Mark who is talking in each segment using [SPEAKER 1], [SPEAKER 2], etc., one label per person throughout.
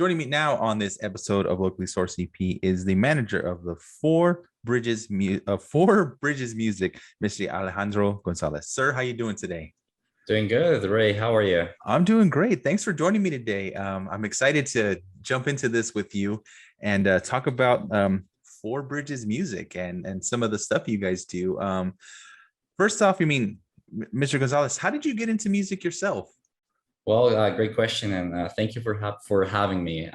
[SPEAKER 1] Joining me now on this episode of Locally Sourced EP is the manager of the Four Bridges Music, Mr. Alejandro Gonzalez. Sir, how you doing today?
[SPEAKER 2] Doing good, Ray. How are you?
[SPEAKER 1] I'm doing great. Thanks for joining me today. I'm excited to jump into this with you and talk about Four Bridges Music and some of the stuff you guys do. First off, Mr. Gonzalez, how did you get into music yourself?
[SPEAKER 2] Well, great question, and thank you for having me.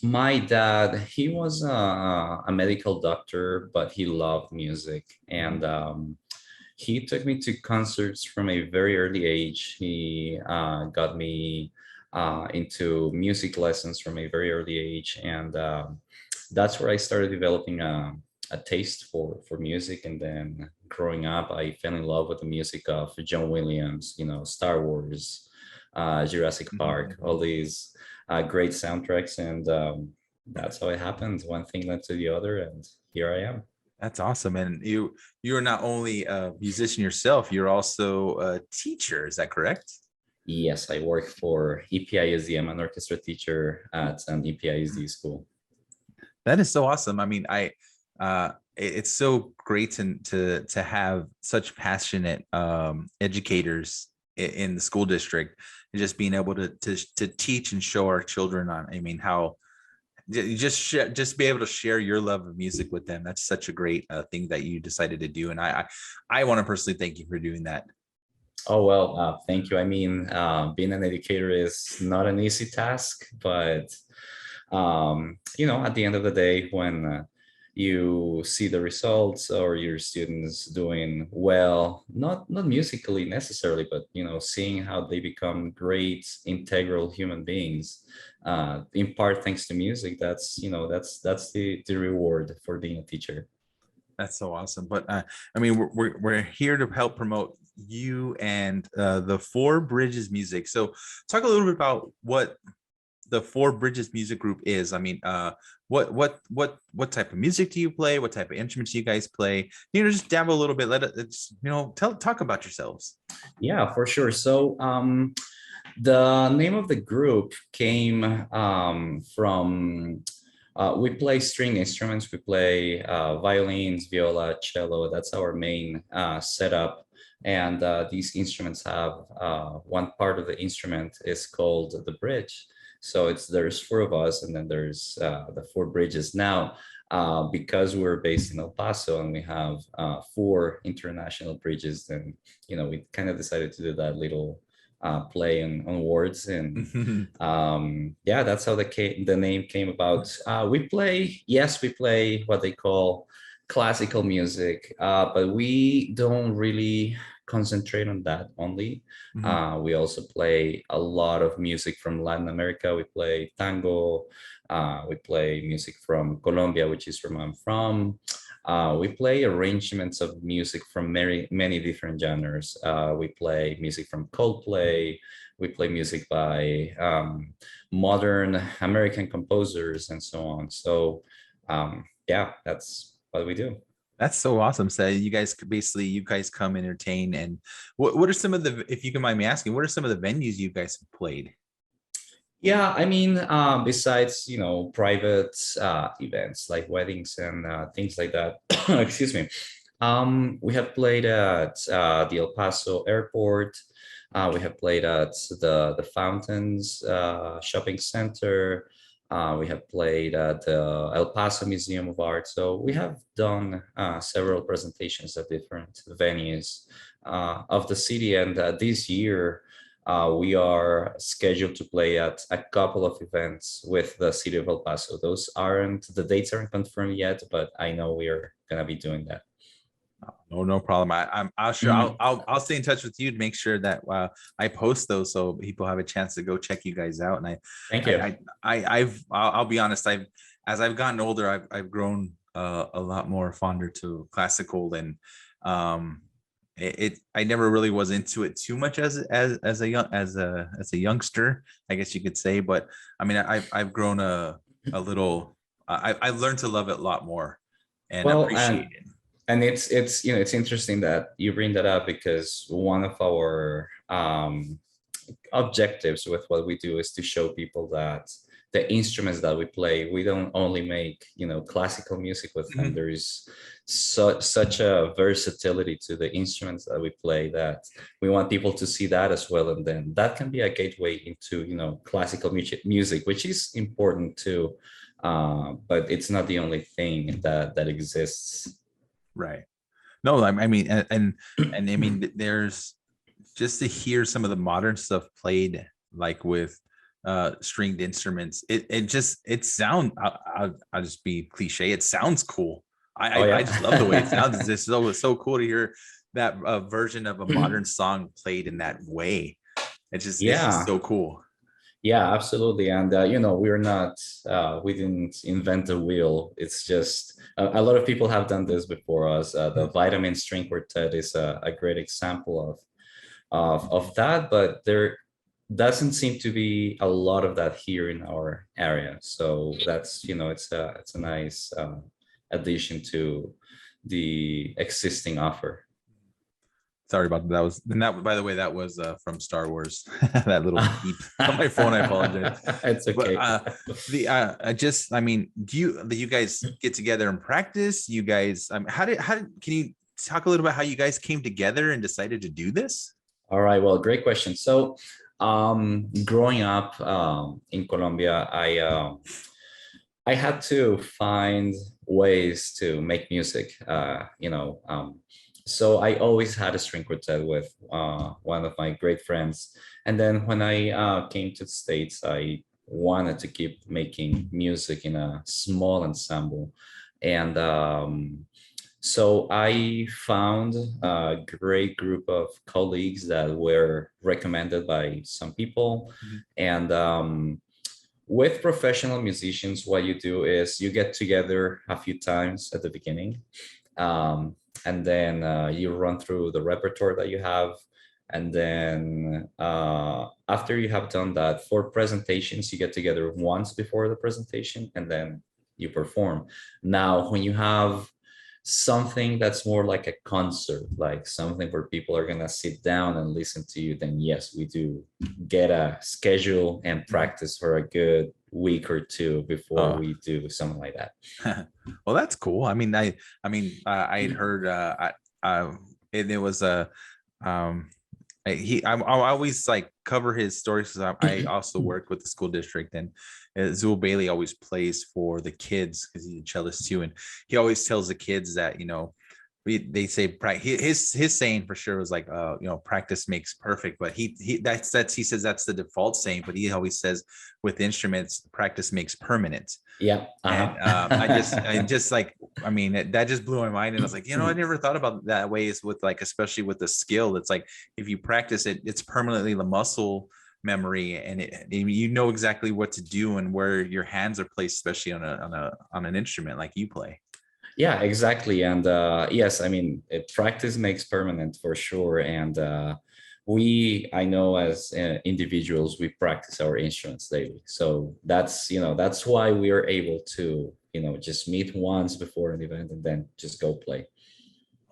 [SPEAKER 2] My dad, he was a medical doctor, but he loved music, and he took me to concerts from a very early age. He got me into music lessons from a very early age, and that's where I started developing a taste for music. And then growing up, I fell in love with the music of John Williams, Star Wars, Jurassic Park, all these great soundtracks. And that's how it happened. One thing led to the other, and here I am.
[SPEAKER 1] That's awesome. And you're not only a musician yourself, you're also a teacher. Is that correct?
[SPEAKER 2] Yes, I work for EPISD. I'm an orchestra teacher at an EPISD school.
[SPEAKER 1] That is so awesome. It's so great to have such passionate educators in the school district, and just being able to teach and show our children on. How you just be able to share your love of music with them. That's such a great thing that you decided to do, and I want to personally thank you for doing that.
[SPEAKER 2] Oh, well, thank you. Being an educator is not an easy task, but at the end of the day, when you see the results or your students doing well, not musically necessarily, but seeing how they become great integral human beings, in part thanks to music, that's the reward for being a teacher.
[SPEAKER 1] That's so awesome. But we're here to help promote you and the Four Bridges Music. So talk a little bit about what the Four Bridges Music Group is. What type of music do you play? What type of instruments do you guys play? Just dabble a little bit. Talk about yourselves.
[SPEAKER 2] Yeah, for sure. So the name of the group came from we play string instruments. We play violins, viola, cello. That's our main setup. And these instruments have one part of the instrument is called the bridge. So there's four of us, and then there's the four bridges. Now, because we're based in El Paso and we have four international bridges, then we kind of decided to do that little play on words. And that's how the name came about. We play what they call classical music, but we don't really concentrate on that only. We also play a lot of music from Latin America. We play tango. We play music from Colombia, which is where I'm from. We play arrangements of music from many different genres. We play music from Coldplay. We play music by modern American composers and so on. So that's what we do.
[SPEAKER 1] That's so awesome. So you guys come entertain. And what are some of if you can mind me asking, what are some of the venues you guys have played?
[SPEAKER 2] Yeah, besides, private events like weddings and things like that, excuse me, we have played at the El Paso airport. We have played at the Fountains shopping center. We have played at the El Paso Museum of Art. So we have done several presentations at different venues of the city. And this year, we are scheduled to play at a couple of events with the city of El Paso. The dates aren't confirmed yet, but I know we are going to be doing that.
[SPEAKER 1] No problem. I'll sure I'll stay in touch with you to make sure that I post those so people have a chance to go check you guys out. And
[SPEAKER 2] thank you.
[SPEAKER 1] I'll be honest. As I've gotten older, I've grown a lot more fonder to classical, and I never really was into it too much as a youngster, I guess you could say. But I've grown a little. I've learned to love it a lot more and appreciate it.
[SPEAKER 2] And it's interesting that you bring that up, because one of our objectives with what we do is to show people that the instruments that we play, we don't only make, classical music with them.
[SPEAKER 1] Mhm.
[SPEAKER 2] There is such a versatility to the instruments that we play that we want people to see that as well. And then that can be a gateway into, classical music, which is important too. But it's not the only thing that exists.
[SPEAKER 1] Right. No, I mean, and I mean, there's just to hear some of the modern stuff played like with stringed instruments. It sound. I'll just be cliche. It sounds cool.
[SPEAKER 2] Oh
[SPEAKER 1] I just love the way it sounds.
[SPEAKER 2] yeah.
[SPEAKER 1] It's just so cool to hear that version of a modern song played in that way. It's just
[SPEAKER 2] Yeah.
[SPEAKER 1] so cool.
[SPEAKER 2] Yeah, absolutely. And we're not we didn't invent the wheel. It's just a lot of people have done this before us. The
[SPEAKER 1] Mhm.
[SPEAKER 2] vitamin string quartet is a great example of that, but there doesn't seem to be a lot of that here in our area. So that's, it's a nice addition to the existing offer.
[SPEAKER 1] Sorry about that. That was and that by the way, that was from Star Wars. That little beep on my phone. I apologize.
[SPEAKER 2] It's
[SPEAKER 1] But
[SPEAKER 2] okay.
[SPEAKER 1] I mean, do you guys get together and practice? You guys, how did can you talk a little about how you guys came together and decided to do this?
[SPEAKER 2] All right, well, great question. So, growing up in Colombia, I had to find ways to make music. So I always had a string quartet with one of my great friends, and then when I came to the States, I wanted to keep making music in a small ensemble, and so I found a great group of colleagues that were recommended by some people.
[SPEAKER 1] Mhm.
[SPEAKER 2] And with professional musicians, what you do is you get together a few times at the beginning. And then you run through the repertoire that you have. And then after you have done that, for presentations, you get together once before the presentation and then you perform. Now, when you have something that's more like a concert, like something where people are gonna sit down and listen to you, then yes, we do get a schedule and
[SPEAKER 1] Mhm.
[SPEAKER 2] practice for a good week or two before
[SPEAKER 1] Oh,
[SPEAKER 2] we do something like that.
[SPEAKER 1] well, that's cool. I had heard it was a um I always like cover his stories because I also work with the school district, and Zul Bailey always plays for the kids because he's a cellist too, and he always tells the kids that they say his saying for sure was like practice makes perfect, but he says that's the default saying, but he always says with instruments practice makes permanent.
[SPEAKER 2] Yeah.
[SPEAKER 1] And I
[SPEAKER 2] Uh-huh.
[SPEAKER 1] just like, I mean, that just blew my mind. And I was like, I never thought about that way is with like, especially with the skill. It's like, if you practice it, it's permanently the muscle memory and you know exactly what to do and where your hands are placed, especially on an instrument like you play.
[SPEAKER 2] Yeah, exactly. And yes, I mean, practice makes permanent for sure. And I know as individuals, we practice our instruments daily. So that's why we are able to, just meet once before an event and then just go play.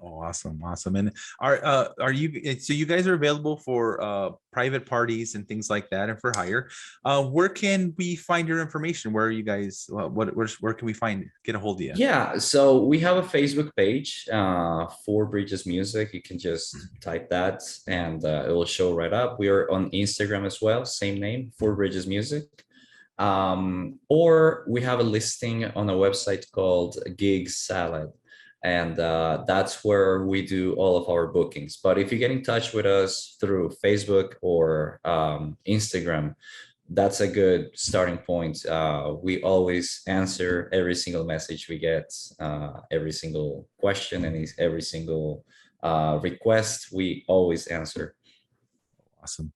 [SPEAKER 1] Oh, awesome, awesome. And are you so you guys are available for private parties and things like that and for hire. Where can we find your information? Where are you guys where can we get a hold of you?
[SPEAKER 2] Yeah, so we have a Facebook page, Four Bridges Music. You can just type that and it will show right up. We are on Instagram as well, same name, Four Bridges Music. Or we have a listing on a website called Gig Salad, and that's where we do all of our bookings. But if you get in touch with us through Facebook or Instagram, that's a good starting point. We always answer every single message we get, every single question, and every single request. We always answer.
[SPEAKER 1] Awesome.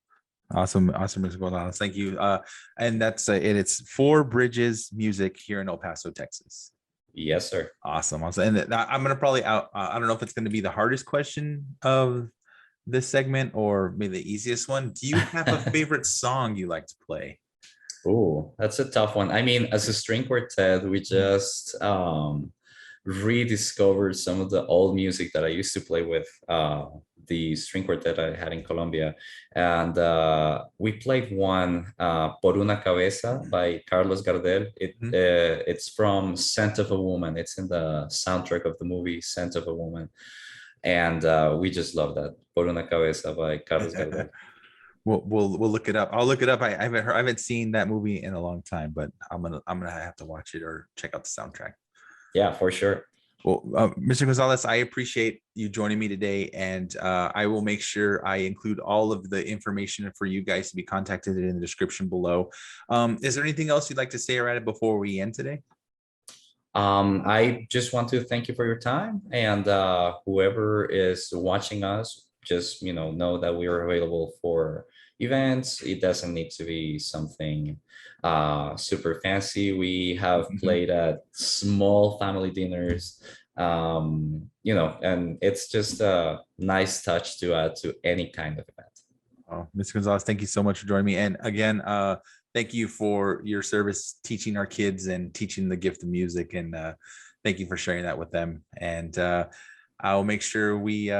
[SPEAKER 1] Awesome, Mr. Gonzalez. Thank you. And it's Four Bridges Music here in El Paso, Texas.
[SPEAKER 2] Yes, sir.
[SPEAKER 1] Awesome. And I'm gonna probably out. I don't know if it's gonna be the hardest question of this segment or maybe the easiest one. Do you have a favorite song you like to play?
[SPEAKER 2] Oh, that's a tough one. I mean, as a string quartet, we just rediscovered some of the old music that I used to play with the string quartet I had in Colombia, and we played one "Por una Cabeza" by Carlos Gardel.
[SPEAKER 1] Mhm.
[SPEAKER 2] It's from "Scent of a Woman." It's in the soundtrack of the movie "Scent of a Woman," and we just love that "Por una Cabeza" by Carlos Gardel.
[SPEAKER 1] We'll look it up. I'll look it up. I haven't seen that movie in a long time, but I'm gonna have to watch it or check out the soundtrack.
[SPEAKER 2] Yeah, for sure.
[SPEAKER 1] Well, Mr. Gonzalez, I appreciate you joining me today, and I will make sure I include all of the information for you guys to be contacted in the description below. Is there anything else you'd like to say around it before we end today?
[SPEAKER 2] I just want to thank you for your time, and whoever is watching us, just know that we are available for events. It doesn't need to be something super fancy. We have
[SPEAKER 1] Mhm.
[SPEAKER 2] played at small family dinners, and it's just a nice touch to add to any kind of event.
[SPEAKER 1] Oh, Mr. Gonzalez, thank you so much for joining me. And again, thank you for your service teaching our kids and teaching the gift of music. And thank you for sharing that with them. And I'll make sure we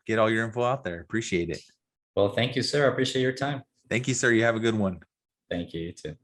[SPEAKER 1] get all your info out there. Appreciate it.
[SPEAKER 2] Well, thank you, sir. I appreciate your time.
[SPEAKER 1] Thank you, sir. You have a good one.
[SPEAKER 2] Thank you, you too.